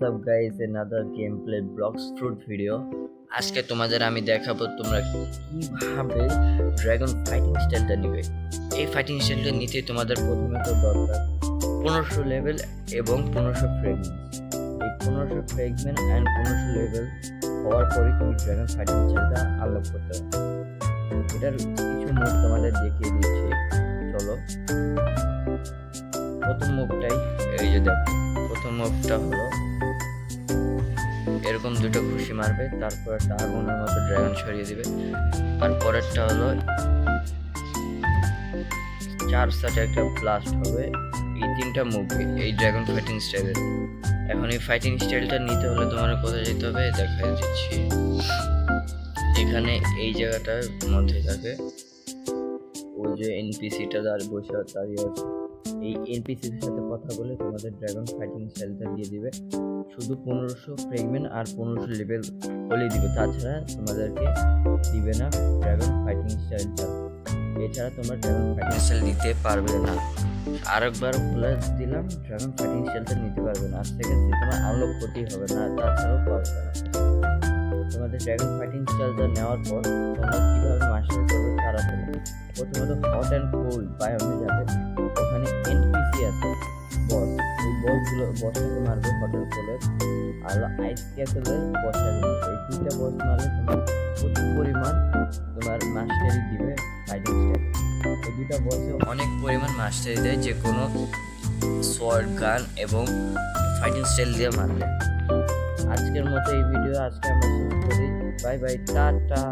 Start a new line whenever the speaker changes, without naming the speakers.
What's up guys, another gameplay blocks fruit video. আজকে তোমাদের আমি দেখাবো তোমরা কিভাবে ড্রাগন ফাইটিং স্টাইলটা নিবে। এই ফাইটিং স্টাইলটা নিতে তোমাদের প্রথমে তো দরকার 1500 লেভেল এবং 1500 ফ্রেগমেন্ট। এই 1500 ফ্রেগমেন্ট অ্যান্ড 1500 লেভেল হওয়ার পরে তুমি ড্রাগন ফাইটিং স্টাইলটা আনলক করতে পারবে। এটার কিছু মুভ তোমাদের দেখিয়ে দিচ্ছি, চলো। প্রথম মুভটাই এই যে দেখো, প্রথম মুভটা হলো এরকম দুটো খুশি মারবে, তারপর একটা আগুনের মতো ড্রাগন ছড়িয়ে দিবে, আর পরেরটা হলো 4 সাথে একটা ব্লাস্ট হবে। এই তিনটা মুভ এই ড্রাগন ফাইটিং স্টাইলের। এখন এই ফাইটিং স্টাইলটা নিতে হলে তোমার কোথায় যেতে হবে দেখা দিচ্ছি। এখানে এই জায়গাটার মধ্যে থাকে ওই যে এনপিসিটা বসে দাঁড়িয়ে আছে, এই এনপিসির সাথে কথা বলে তোমাদের ড্রাগন ফাইটিং স্টাইলটা দিয়ে দিবে। শুধু 1500 ফ্রেগমেন্ট আর 1500 লেভেল হলে দিবে, তাছাড়া তোমাদেরকে দিবে না ড্রাগন ফাইটিং স্টাইলটা। এছাড়া তোমরা ড্রাগন ফাইটিং স্টাইল দিতে পারবে না। আরেকবার বলে দিলাম, ড্রাগন ফাইটিং স্টাইলটা নিতে পারবে না। আজ থেকে তোমার আনলক করতেই হবে না, তাছাড়াও পারবে না। তোমাদের ড্রাগন ফাইটিং স্টাইলটা নেওয়ার পর তোমরা কীভাবে মাস্টার করবে তাড়াতাড়ি। প্রথমত হট অ্যান্ড কোল্ড বায়োমে যাবে, ওখানে এনপিসি আছে বস, ওই বসটাকে মারবে হট অ্যান্ড কোল্ডের, আর আইস ক্যাসেলের বসটাকে মারবে। এই দুইটা বস মারলে তোমার প্রচুর পরিমাণ তোমার মাস্টারি দিবে ফাইটিং স্টাইল। এই দুইটা বসে অনেক পরিমাণ মাস্টারি দেয়, যে কোনো সোয়ার্ড গান এবং ফাইটিং স্টাইল দিয়ে মারবে। আজকের মতো এই ভিডিও আজকে আমরা শেষ করি। Bye bye, tata.